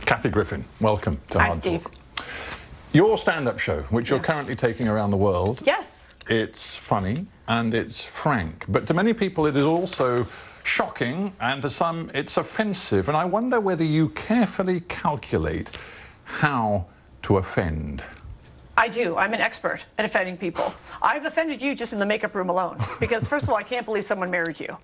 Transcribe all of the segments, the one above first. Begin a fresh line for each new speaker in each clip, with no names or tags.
Kathy Griffin, welcome to
Hi,
Hard
Steve.
Talk. Your stand-up show, which you're currently taking around the world.
Yes.
It's funny and it's frank, but to many people it is also shocking, and to some it's offensive. And I wonder whether you carefully calculate how to offend.
I do. I'm an expert at offending people. I've offended you just in the makeup room alone. Because first of all, I can't believe someone married you.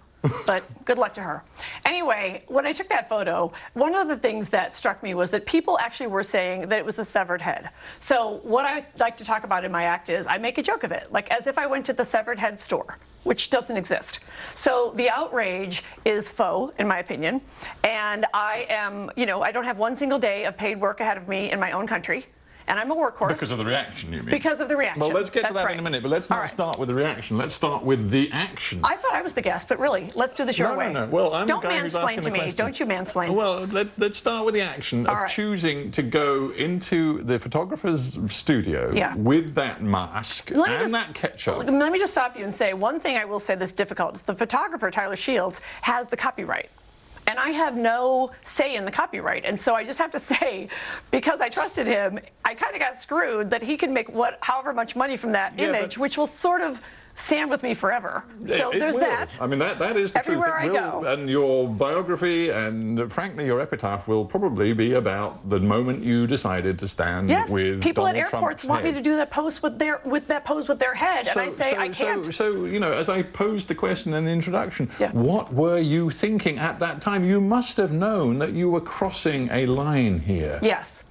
But good luck to her. Anyway, when I took that photo, one of the things that struck me was that people actually were saying that it was a severed head. So what I like to talk about in my act is I make a joke of it, like as if I went to the severed head store, which doesn't exist. So the outrage is faux, in my opinion. And I am, I don't have one single day of paid work ahead of me in my own country. And I'm a workhorse.
Because of the reaction, you mean?
Because of the reaction.
Well, let's get to that
right.
in a minute, but let's not start with the reaction. Let's start with the action.
I thought I was the guest, but really, let's do this your way.
No. Well, I'm
Don't
the guy who's asking
mansplain to
the
me.
question.
Don't you mansplain.
Well, let's start with the action of choosing to go into the photographer's studio with that mask and that ketchup.
Let me just stop you and say one thing I will say that's difficult is the photographer, Tyler Shields, has the copyright. And I have no say in the copyright. And so I just have to say, because I trusted him, I kind of got screwed that he can make however much money from that image, which will sort of stand with me forever. So there's that.
I mean, that is the
Everywhere
truth.
I go.
And your biography and, frankly, your epitaph will probably be about the moment you decided to stand with
people
Donald
at airports
Trump's
want me
head.
to do that pose with their head, and I say I can't.
So, as I posed the question in the introduction, what were you thinking at that time? You must have known that you were crossing a line here.
Yes,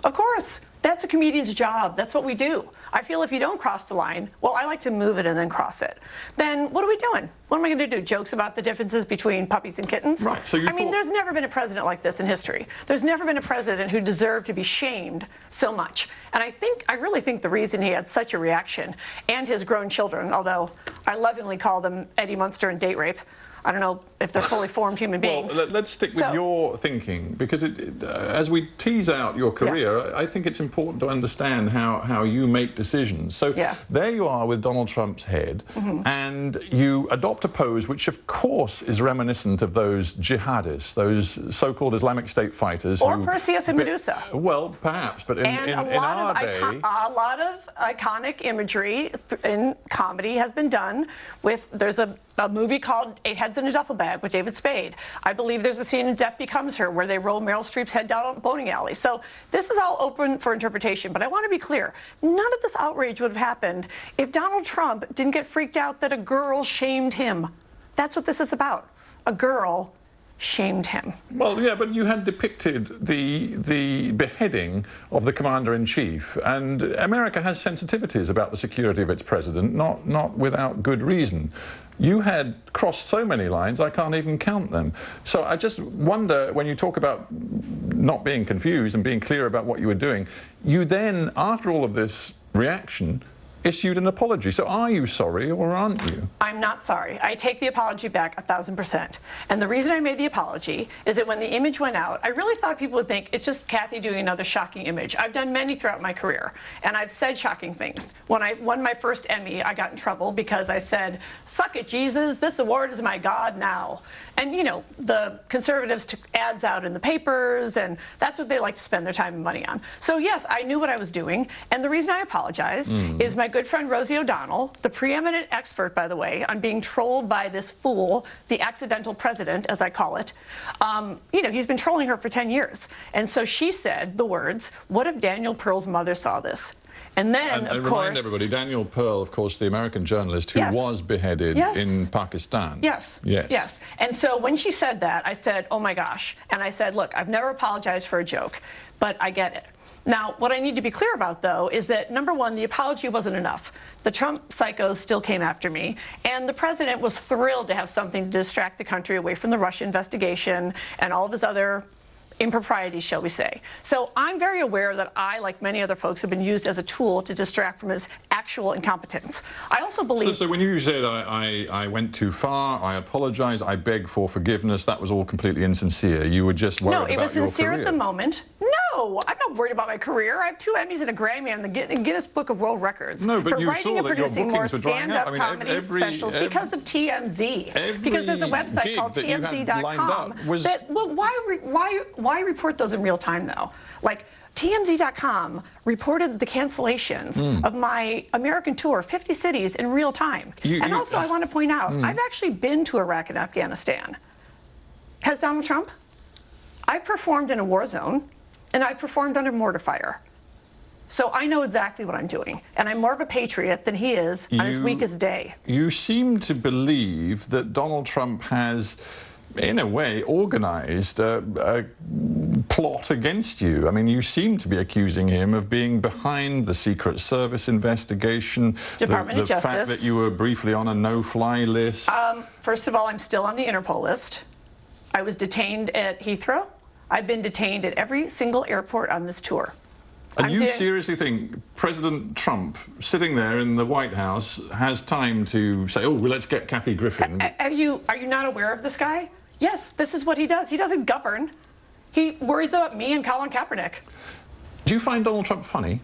of course. That's a comedian's job. That's what we do. I feel if you don't cross the line, well, I like to move it and then cross it. Then what are we doing? What am I going to do? Jokes about the differences between puppies and kittens?
Right. So
I mean, there's never been a president like this in history. There's never been a president who deserved to be shamed so much. And I really think the reason he had such a reaction, and his grown children, although I lovingly call them Eddie Munster and date rape. I don't know if they're fully formed human beings.
Well, let's stick with your thinking, because as we tease out your career, I think it's important to understand how you make decisions. So there you are with Donald Trump's head, and you adopt a pose which, of course, is reminiscent of those jihadists, those so-called Islamic State fighters.
Or Perseus and Medusa.
Well, perhaps, but in our day...
A lot of iconic imagery in comedy has been done with, there's a movie called Eight Heads in a Duffel Bag with David Spade. I believe there's a scene in Death Becomes Her where they roll Meryl Streep's head down a bowling alley. So this is all open for interpretation, but I want to be clear. None of this outrage would have happened if Donald Trump didn't get freaked out that a girl shamed him. That's what this is about. A girl shamed him.
Well, yeah, but you had depicted the beheading of the commander-in-chief, and America has sensitivities about the security of its president, not without good reason. You had crossed so many lines, I can't even count them. So I just wonder, when you talk about not being confused and being clear about what you were doing, you then, after all of this reaction, issued an apology. So are you sorry or aren't you?
I'm not sorry. I take the apology back 1,000%. And the reason I made the apology is that when the image went out, I really thought people would think it's just Kathy doing another shocking image. I've done many throughout my career, and I've said shocking things. When I won my first Emmy, I got in trouble because I said, "Suck it, Jesus, this award is my God now." And, the conservatives took ads out in the papers, and that's what they like to spend their time and money on. So, yes, I knew what I was doing, and the reason I apologize is my good friend Rosie O'Donnell, the preeminent expert, by the way, on being trolled by this fool, the accidental president, as I call it. He's been trolling her for 10 years. And so she said the words, "What if Daniel Pearl's mother saw this?" And then, of course...
remind everybody, Daniel Pearl, of course, the American journalist who was beheaded in Pakistan.
Yes. And so when she said that, I said, oh my gosh. And I said, look, I've never apologized for a joke, but I get it. Now, what I need to be clear about, though, is that, number one, the apology wasn't enough. The Trump psychos still came after me, and the president was thrilled to have something to distract the country away from the Russia investigation and all of his other improprieties, shall we say. So I'm very aware that I, like many other folks, have been used as a tool to distract from his actual incompetence. I also believe...
So when you said I went too far, I apologize, I beg for forgiveness, that was all completely insincere. You were just worried about your career.
No, it was sincere at the moment. No, I'm not worried about my career. I have 2 Emmys and a Grammy on the Guinness Book of World Records
no, but
for
you
writing
saw
and
that your
producing more
bookings were drying out.
stand-up comedy specials because of TMZ. Because there's a website called TMZ.com. Well, why report those in real time, though? Like, TMZ.com reported the cancellations of my American tour, 50 cities, in real time. Also, I want to point out, I've actually been to Iraq and Afghanistan. Has Donald Trump? I've performed in a war zone, and I've performed under mortar fire. So I know exactly what I'm doing, and I'm more of a patriot than he is on his weakest day.
You seem to believe that Donald Trump has, in a way, organized a plot against you. I mean, you seem to be accusing him of being behind the Secret Service investigation,
Department of Justice.
The fact that you were briefly on a no-fly list.
First of all, I'm still on the Interpol list. I was detained at Heathrow. I've been detained at every single airport on this tour.
And you seriously think President Trump, sitting there in the White House, has time to say, oh, well, let's get Kathy Griffin?
Are you not aware of this guy? Yes, this is what he does. He doesn't govern. He worries about me and Colin Kaepernick.
Do you find Donald Trump funny?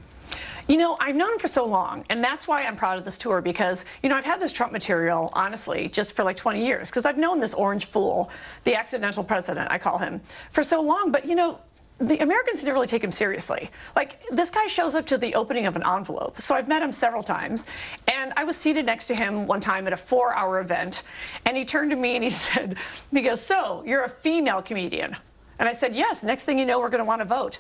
You know, I've known him for so long, and that's why I'm proud of this tour, because, you know, I've had this Trump material, honestly, just for like 20 years, because I've known this orange fool, the accidental president, I call him, for so long. But, you know, the Americans didn't really take him seriously. Like, this guy shows up to the opening of an envelope. So I've met him several times, and I was seated next to him one time at a 4-hour event, and he turned to me and he goes, so, you're a female comedian? And I said, yes, next thing you know, we're going to want to vote.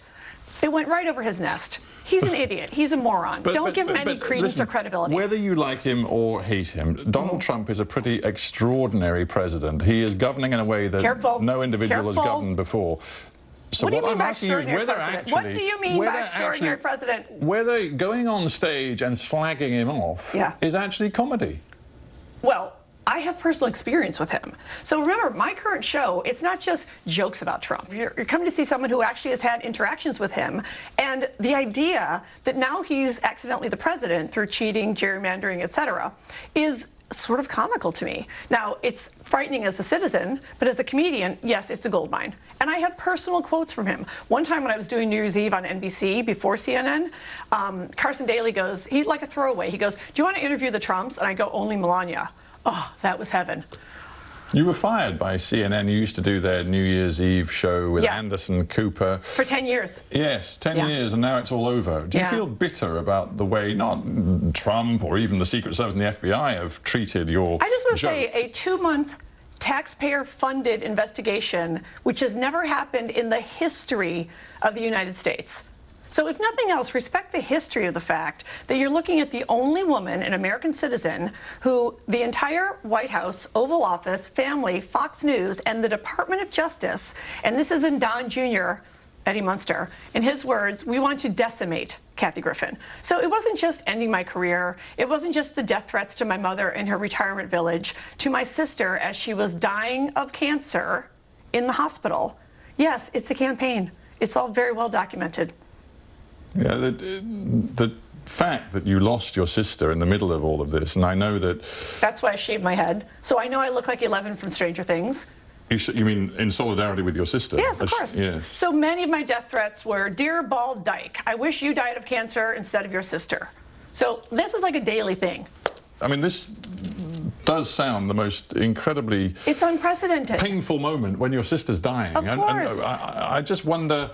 It went right over his nest. He's an idiot. He's a moron. Don't give him any credence or credibility.
Whether you like him or hate him, Donald Trump is a pretty extraordinary president. He is governing in a way that no individual has governed before. So
what do you mean by extraordinary president? What do you mean by extraordinary president?
Whether going on stage and slagging him off is actually comedy.
Well, I have personal experience with him. So remember, my current show, it's not just jokes about Trump. You're coming to see someone who actually has had interactions with him. And the idea that now he's accidentally the president through cheating, gerrymandering, etc., is sort of comical to me. Now, it's frightening as a citizen, but as a comedian, yes, it's a goldmine. And I have personal quotes from him. One time when I was doing New Year's Eve on NBC before CNN, Carson Daly goes, he's like a throwaway. He goes, do you want to interview the Trumps? And I go, only Melania. Oh, that was heaven.
You were fired by CNN. You used to do their New Year's Eve show with Anderson Cooper.
For 10 years.
Yes, 10 years, and now it's all over. Do you feel bitter about the way, not Trump or even the Secret Service and the FBI have treated your
I just want to say, a 2-month taxpayer-funded investigation, which has never happened in the history of the United States. So if nothing else, respect the history of the fact that you're looking at the only woman, an American citizen, who the entire White House, Oval Office, family, Fox News, and the Department of Justice, and this is in Don Jr., Eddie Munster, in his words, we want to decimate Kathy Griffin. So it wasn't just ending my career. It wasn't just the death threats to my mother in her retirement village, to my sister as she was dying of cancer in the hospital. Yes, it's a campaign. It's all very well documented.
Yeah, the fact that you lost your sister in the middle of all of this, and I know that...
That's why I shaved my head. So I know I look like 11 from Stranger Things.
You mean in solidarity with your sister?
Yes, of course.
Yes.
So many of my death threats were, dear bald dyke, I wish you died of cancer instead of your sister. So this is like a daily thing.
I mean, this does sound the most incredibly...
It's unprecedented.
...painful moment when your sister's dying.
Of course.
And I just wonder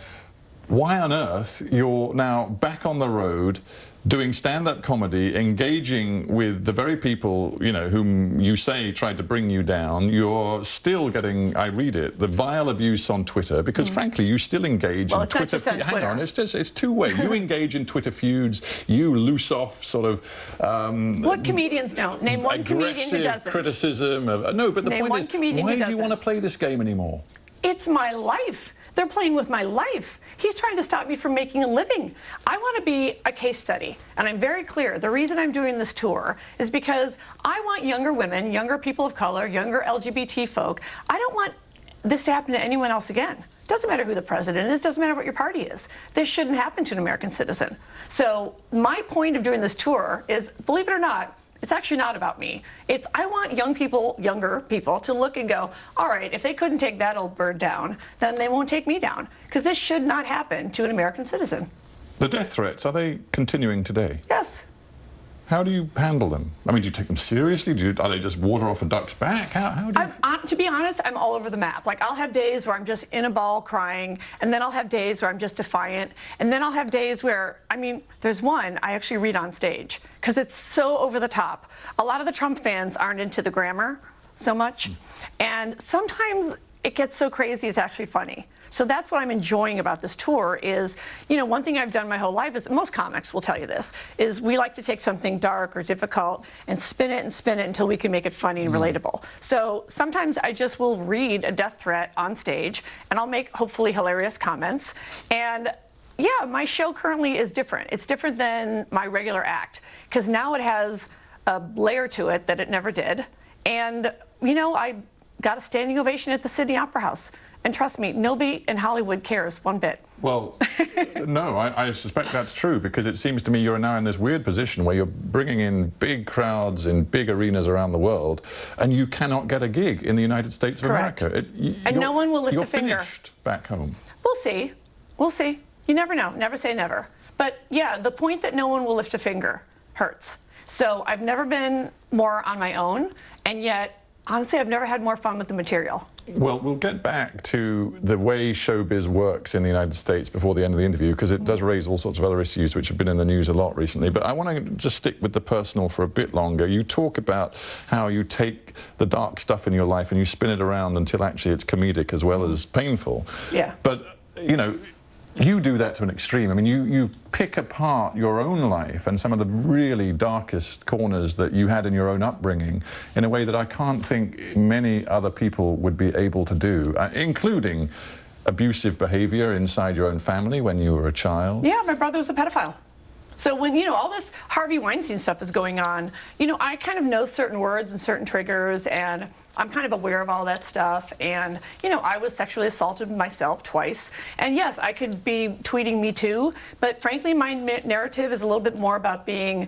why on earth you're now back on the road doing stand-up comedy, engaging with the very people, you know, whom you say tried to bring you down. You're still getting, I read it, the vile abuse on Twitter, because frankly, you still engage in Twitter.
Not just on Twitter.
Hang on, it's two-way. You engage in Twitter feuds, you loose off sort of...
what comedians don't? Name one comedian who doesn't.
Criticism of... No, but the point is, why do you want to play this game anymore?
It's my life. They're playing with my life. He's trying to stop me from making a living. I want to be a case study, and I'm very clear. The reason I'm doing this tour is because I want younger women, younger people of color, younger LGBT folk. I don't want this to happen to anyone else again. Doesn't matter who the president is, doesn't matter what your party is. This shouldn't happen to an American citizen. So my point of doing this tour is, believe it or not, it's actually not about me. It's I want younger people to look and go, all right, if they couldn't take that old bird down, then they won't take me down. Because this should not happen to an American citizen.
The death threats, are they continuing today?
Yes.
How do you handle them? I mean, do you take them seriously? Are they just water off a duck's back? How do you...
To be honest, I'm all over the map. Like, I'll have days where I'm just in a ball crying, and then I'll have days where I'm just defiant, and then I'll have days where, I mean, there's one I actually read on stage, because it's so over the top. A lot of the Trump fans aren't into the grammar so much, and sometimes it gets so crazy it's actually funny. So that's what I'm enjoying about this tour is, you know, one thing I've done my whole life is, most comics will tell you this, is we like to take something dark or difficult and spin it until we can make it funny and relatable. So sometimes I just will read a death threat on stage and I'll make hopefully hilarious comments. And yeah, my show currently is different. It's different than my regular act because now it has a layer to it that it never did. And, you know, I got a standing ovation at the Sydney Opera House. And trust me, nobody in Hollywood cares one bit.
Well, no, I suspect that's true because it seems to me you're now in this weird position where you're bringing in big crowds in big arenas around the world and you cannot get a gig in the United States of
Correct.
America.
And no one will lift a finger.
You're finished back home.
We'll see. We'll see. You never know. Never say never. But yeah, the point that no one will lift a finger hurts. So I've never been more on my own, and yet, honestly, I've never had more fun with the material.
Well, we'll get back to the way showbiz works in the United States before the end of the interview, because it does raise all sorts of other issues which have been in the news a lot recently. But I want to just stick with the personal for a bit longer. You talk about how you take the dark stuff in your life and you spin it around until actually it's comedic as well as painful.
Yeah.
But, you know, you do that to an extreme. I mean, you pick apart your own life and some of the really darkest corners that you had in your own upbringing in a way that I can't think many other people would be able to do, including abusive behavior inside your own family when you were a child.
Yeah, my brother was a pedophile. So when, you know, all this Harvey Weinstein stuff is going on, you know, I kind of know certain words and certain triggers, and I'm kind of aware of all that stuff. And, you know, I was sexually assaulted myself twice. And yes, I could be tweeting Me Too, but frankly, my narrative is a little bit more about being,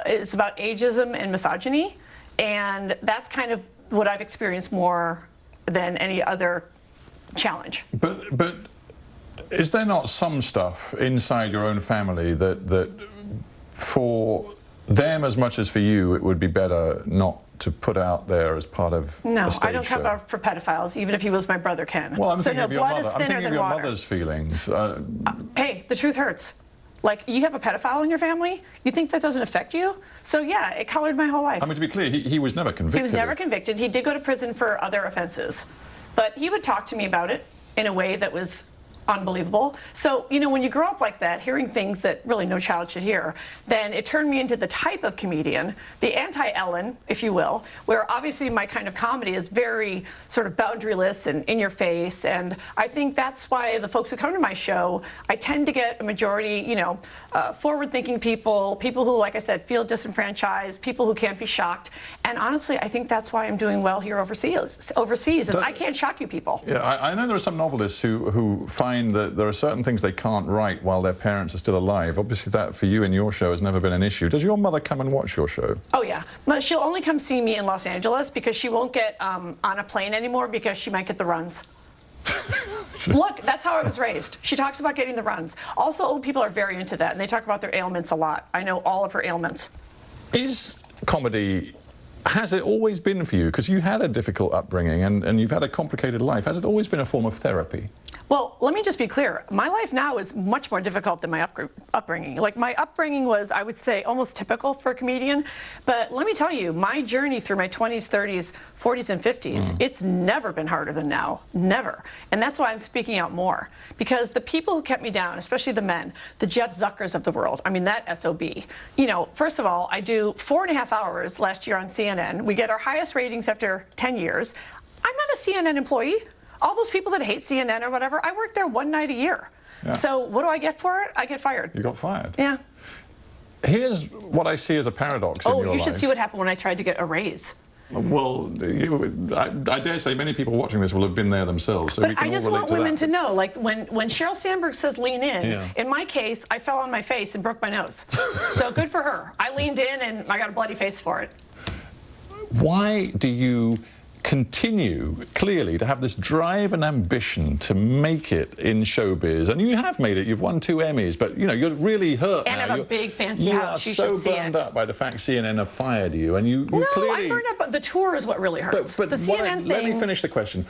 it's about ageism and misogyny. And that's kind of what I've experienced more than any other challenge.
But is there not some stuff inside your own family that for them as much as for you, it would be better not to put out there as part of
No,
a stage
I don't
show?
cover for pedophiles, even if he was my brother Ken.
Well, I'm
so
thinking
no,
of your
blood
mother.
is
I'm
thinner
thinking of
than
your
water.
mother's feelings.
Hey, the truth hurts. Like, you have a pedophile in your family? You think that doesn't affect you? So yeah, it colored my whole life.
I mean, to be clear, he was never convicted.
He was never convicted. He did go to prison for other offenses. But he would talk to me about it in a way that was unbelievable. So, you know, when you grow up like that, hearing things that really no child should hear, then it turned me into the type of comedian, the anti-Ellen, if you will, where obviously my kind of comedy is very sort of boundaryless and in your face. And I think that's why the folks who come to my show, I tend to get a majority, you know, forward-thinking people, people who, like I said, feel disenfranchised, people who can't be shocked. And honestly, I think that's why I'm doing well here overseas is I can't shock you people.
Yeah, I know there are some novelists who find that there are certain things they can't write while their parents are still alive. Obviously that for you in your show has never been an issue. Does your mother come and watch your show?
Oh yeah, but she'll only come see me in Los Angeles because she won't get on a plane anymore because she might get the runs. Look, that's how I was raised. She talks about getting the runs. Also, old people are very into that and they talk about their ailments a lot. I know all of her ailments.
Is comedy, has it always been for you? Because you had a difficult upbringing and you've had a complicated life. Has it always been a form of therapy?
Well, let me just be clear. My life now is much more difficult than my upbringing. Like, my upbringing was, I would say, almost typical for a comedian. But let me tell you, my journey through my 20s, 30s, 40s, and 50s, it's never been harder than now. Never. And that's why I'm speaking out more. Because the people who kept me down, especially the men, the Jeff Zuckers of the world, I mean, that SOB. You know, first of all, I do 4.5 hours last year on CNN. We get our highest ratings after 10 years. I'm not a CNN employee. All those people that hate CNN or whatever, I work there one night a year. Yeah. So what do I get for it? I get fired.
You got fired?
Yeah.
Here's what I see as a paradox in your life.
Oh, you should see what happened when I tried to get a raise.
Well, I dare say many people watching this will have been there themselves, so we
But
can
I
all
just
relate
want
to
women
that.
to know, like when Sheryl Sandberg says lean in,
Yeah.
in my case, I fell on my face and broke my nose. So good for her. I leaned in and I got a bloody face for it.
Why do you continue clearly to have this drive and ambition to make it in showbiz? And you have made it. You've won 2 Emmys, but you know you're really hurt
And
now.
I have a
You're-
big fancy
you
house.
are
You
so
should see
burned
it.
up by the fact CNN have fired you, and you
No,
clearly.
I'm burned up. But the tour is what really hurts.
But
the CNN
let me
thing.
finish the question.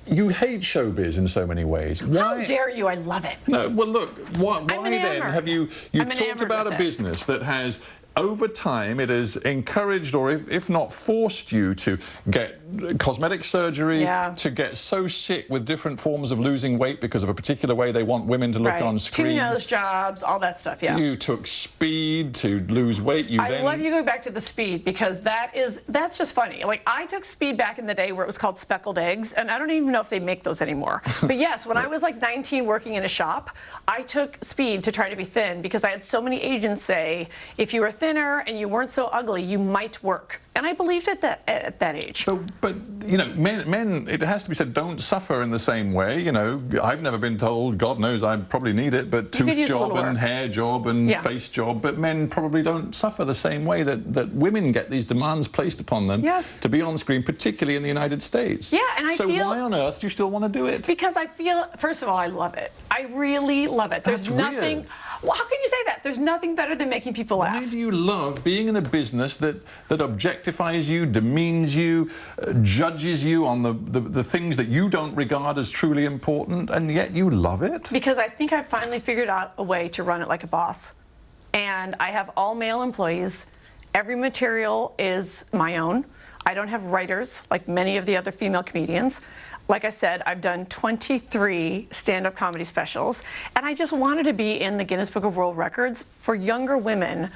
You hate showbiz in so many ways. Why?
How dare you? I love it.
No, well, look, why then
enamored.
have you've
I'm
talked
enamored
about a
with it.
business that has, over time, it has encouraged, or if not forced you to get cosmetic surgery,
Yeah.
to get so sick with different forms of losing weight because of a particular way they want women to look
Right.
on
2
screen.
nose jobs, all that stuff. Yeah.
You took speed to lose weight.
I love you going back to the speed because that's just funny. Like I took speed back in the day where it was called speckled eggs, and I don't even know if they make those anymore. But yes, when I was like 19 working in a shop, I took speed to try to be thin because I had so many agents say, if you were thinner and you weren't so ugly, you might work. And I believed it at that age.
But you know, men, it has to be said, don't suffer in the same way. You know, I've never been told, God knows I probably need it, but
You could
tooth
use a
job
little
and
work.
hair job and
Yeah.
face job. But men probably don't suffer the same way that women get these demands placed upon them
Yes.
to be on screen, particularly in the United States.
Yeah, and I
so
feel-
why on earth do you still want to do it?
Because I feel, first of all, I love it. I really love it. There's
That's
nothing.
weird.
Well, how can you say that? There's nothing better than making people laugh.
Why do you love being in a business that objectifies you, demeans you, judges you on the things that you don't regard as truly important, and yet you love it?
Because I think I've finally figured out a way to run it like a boss. And I have all male employees. Every material is my own. I don't have writers like many of the other female comedians. Like I said, I've done 23 stand-up comedy specials, and I just wanted to be in the Guinness Book of World Records for younger women,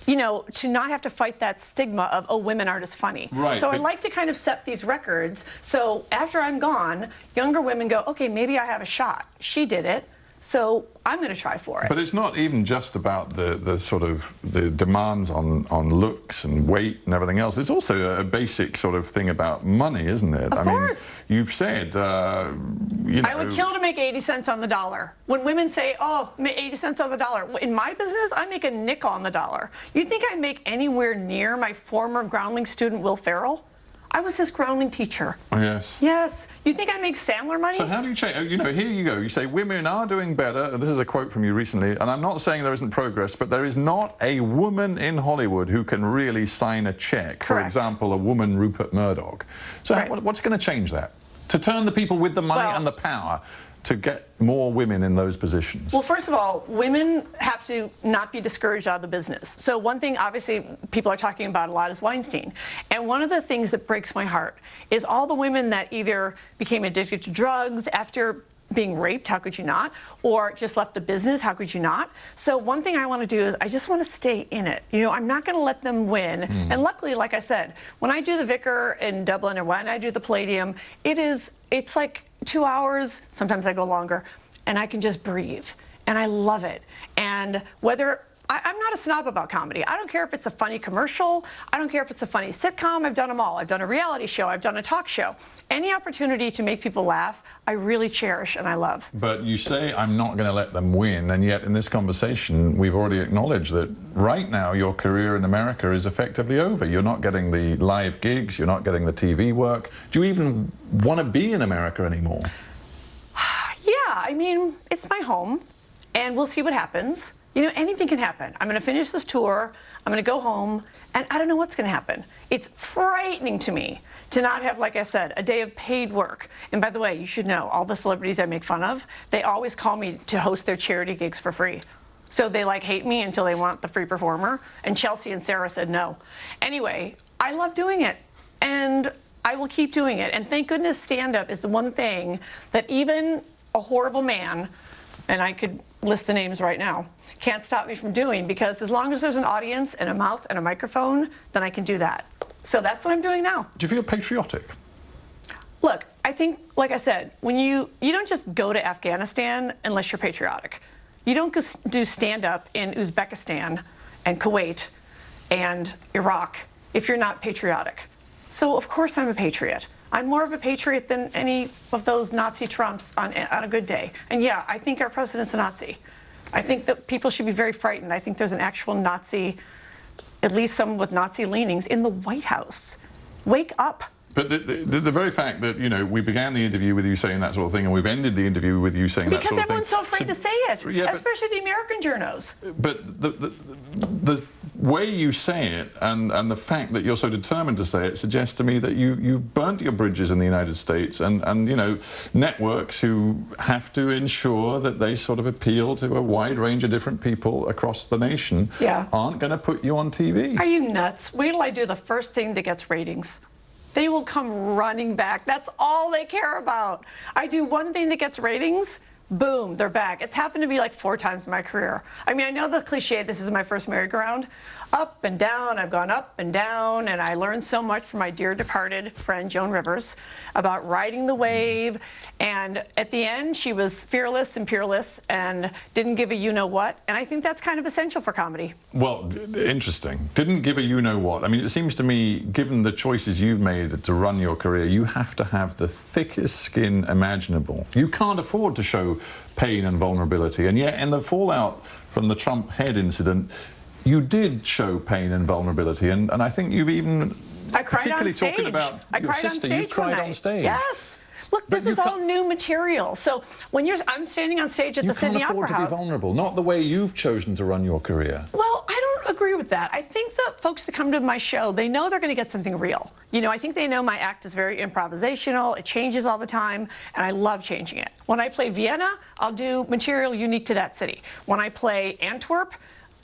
you know, to not have to fight that stigma of, oh, women aren't as funny.
Right,
So I
but-
like to kind of set these records, so after I'm gone, younger women go, okay, maybe I have a shot. She did it, so I'm going to try for it.
But it's not even just about the sort of the demands on looks and weight and everything else. It's also a basic sort of thing about money, isn't it?
Of course.
Mean, you've said, you know.
I would kill to make 80 cents on the dollar. When women say, oh, 80 cents on the dollar, in my business, I make a nickel on the dollar. You think I make anywhere near my former groundling student, Will Ferrell? I was his groundling teacher.
Yes.
Yes. You think I make Sandler money?
So how do you change? You know, here you go. You say women are doing better. And this is a quote from you recently. And I'm not saying there isn't progress, but there is not a woman in Hollywood who can really sign a check. For
Correct.
example, a woman Rupert Murdoch. So
Right.
what's going to change that? To turn the people with the money
Well-
and the power to get more women in those positions.
Well, first of all, women have to not be discouraged out of the business. So one thing, obviously, people are talking about a lot is Weinstein. And one of the things that breaks my heart is all the women that either became addicted to drugs after being raped, how could you not? Or just left the business, how could you not? So one thing I want to do is I just want to stay in it. You know, I'm not going to let them win. And luckily, like I said, when I do the Vicar in Dublin or when I do the Palladium, it's like 2 hours, sometimes I go longer, and I can just breathe. And I love it. And whether I'm not a snob about comedy. I don't care if it's a funny commercial. I don't care if it's a funny sitcom. I've done them all. I've done a reality show. I've done a talk show. Any opportunity to make people laugh, I really cherish and I love.
But you say, I'm not going to let them win, and yet in this conversation, we've already acknowledged that right now your career in America is effectively over. You're not getting the live gigs, you're not getting the TV work. Do you even want to be in America anymore?
Yeah, I mean, it's my home, and we'll see what happens. You know, anything can happen. I'm going to finish this tour, I'm going to go home, and I don't know what's going to happen. It's frightening to me to not have, like I said, a day of paid work. And by the way, you should know, all the celebrities I make fun of, they always call me to host their charity gigs for free. So they like hate me until they want the free performer. And Chelsea and Sarah said no. Anyway, I love doing it. And I will keep doing it. And thank goodness stand-up is the one thing that even a horrible man, and I could list the names right now, can't stop me from doing, because as long as there's an audience and a mouth and a microphone, then I can do that. So that's what I'm doing now.
Do you feel patriotic?
Look, I think, like I said, when you don't just go to Afghanistan unless you're patriotic. You don't go do stand-up in Uzbekistan and Kuwait and Iraq if you're not patriotic. So of course I'm a patriot. I'm more of a patriot than any of those Nazi Trumps on a good day. And yeah, I think our president's a Nazi. I think that people should be very frightened. I think there's an actual Nazi, at least someone with Nazi leanings, in the White House. Wake up.
But the very fact that, you know, we began the interview with you saying that sort of thing, and we've ended the interview with you saying that sort of thing.
Because everyone's so afraid to say it,
yeah,
especially the American journos.
But the way you say it and the fact that you're so determined to say it suggests to me that you burnt your bridges in the United States, and you know, networks who have to ensure that they sort of appeal to a wide range of different people across the nation aren't going to put you on TV.
Are you nuts? Wait till I do the first thing that gets ratings. They will come running back. That's all they care about. I do one thing that gets ratings, boom, they're back. It's happened to me like 4 times in my career. I mean, I know the cliche, this is my first merry-go-round. Up and down, I've gone up and down, and I learned so much from my dear departed friend, Joan Rivers, about riding the wave. And at the end, she was fearless and peerless and didn't give a you-know-what. And I think that's kind of essential for comedy.
Well, interesting. Didn't give a you-know-what. I mean, it seems to me, given the choices you've made to run your career, you have to have the thickest skin imaginable. You can't afford to show pain and vulnerability. And yet, in the fallout from the Trump head incident, you did show pain and vulnerability, and I think you've even,
I cried
particularly
on stage.
talking about your sister, you cried on stage.
Yes. Look, this is all new material. So when I'm standing on stage at the Sydney Opera House.
You can't afford to be vulnerable, not the way you've chosen to run your career.
Well, I don't agree with that. I think the folks that come to my show, they know they're going to get something real. You know, I think they know my act is very improvisational. It changes all the time, and I love changing it. When I play Vienna, I'll do material unique to that city. When I play Antwerp,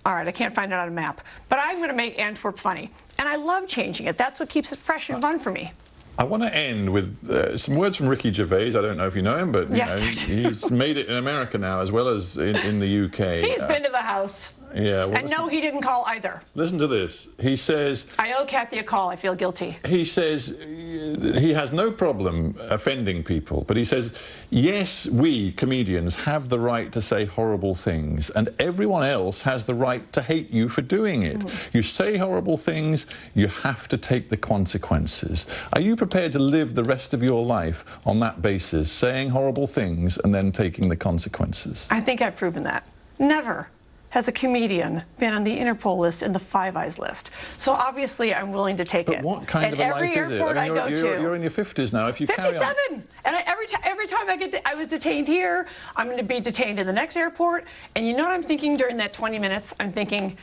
all right, I can't find it on a map, but I'm going to make Antwerp funny. And I love changing it. That's what keeps it fresh and fun for me.
I want to end with some words from Ricky Gervais. I don't know if you know him, but you know, he's made it in America now as well as in the UK.
He's been to the House.
Yeah. Well,
and no, he didn't call either.
Listen to this. He says...
I owe Kathy a call. I feel guilty.
He says he has no problem offending people, but he says, yes, we, comedians, have the right to say horrible things, and everyone else has the right to hate you for doing it. You say horrible things, you have to take the consequences. Are you prepared to live the rest of your life on that basis, saying horrible things and then taking the consequences?
I think I've proven that. Never has a comedian been on the Interpol list and the Five Eyes list. So obviously I'm willing to take it.
But what kind of a life is it? I mean, you're in your 50s now. If you
57!
Carry on.
And every time I was detained here, I'm going to be detained in the next airport. And you know what I'm thinking during that 20 minutes? I'm thinking,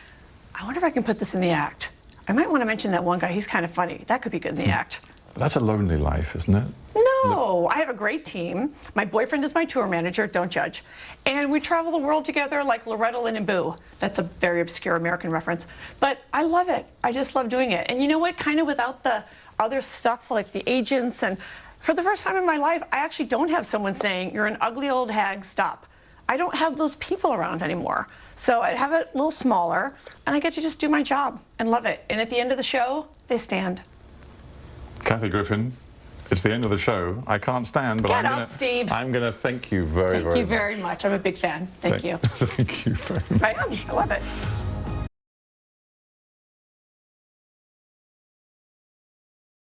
I wonder if I can put this in the act. I might want to mention that one guy. He's kind of funny. That could be good in the act.
But that's a lonely life, isn't it?
No, I have a great team. My boyfriend is my tour manager, don't judge. And we travel the world together like Loretta Lynn and Boo. That's a very obscure American reference. But I love it. I just love doing it. And you know what? Kind of without the other stuff like the agents. And for the first time in my life, I actually don't have someone saying, you're an ugly old hag, stop. I don't have those people around anymore. So I have it a little smaller, and I get to just do my job and love it. And at the end of the show, they stand.
Kathy Griffin, it's the end of the show. I can't stand, but I'm going to thank you very, very much.
Thank you very much. I'm a big fan. Thank you.
Thank you very much.
I am. I love it.